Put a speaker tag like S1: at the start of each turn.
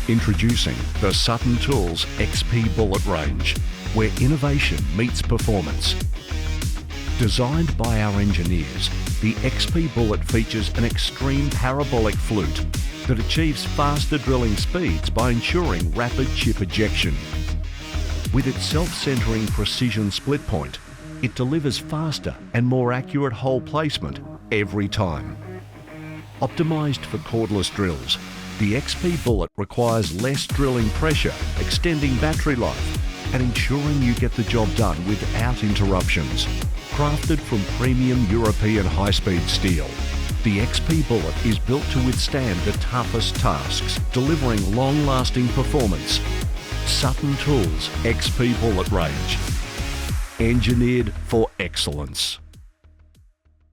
S1: Introducing the Sutton Tools XP Bullet range, where innovation meets performance. Designed by our engineers, the XP Bullet features an extreme parabolic flute that achieves faster drilling speeds by ensuring rapid chip ejection. With its self-centering precision split point, it delivers faster and more accurate hole placement every time. Optimised for cordless drills, the XP Bullet requires less drilling pressure, extending battery life and ensuring you get the job done without interruptions. Crafted from premium European high-speed steel, the XP Bullet is built to withstand the toughest tasks, delivering long-lasting performance. Sutton Tools XP Bullet range. Engineered for excellence.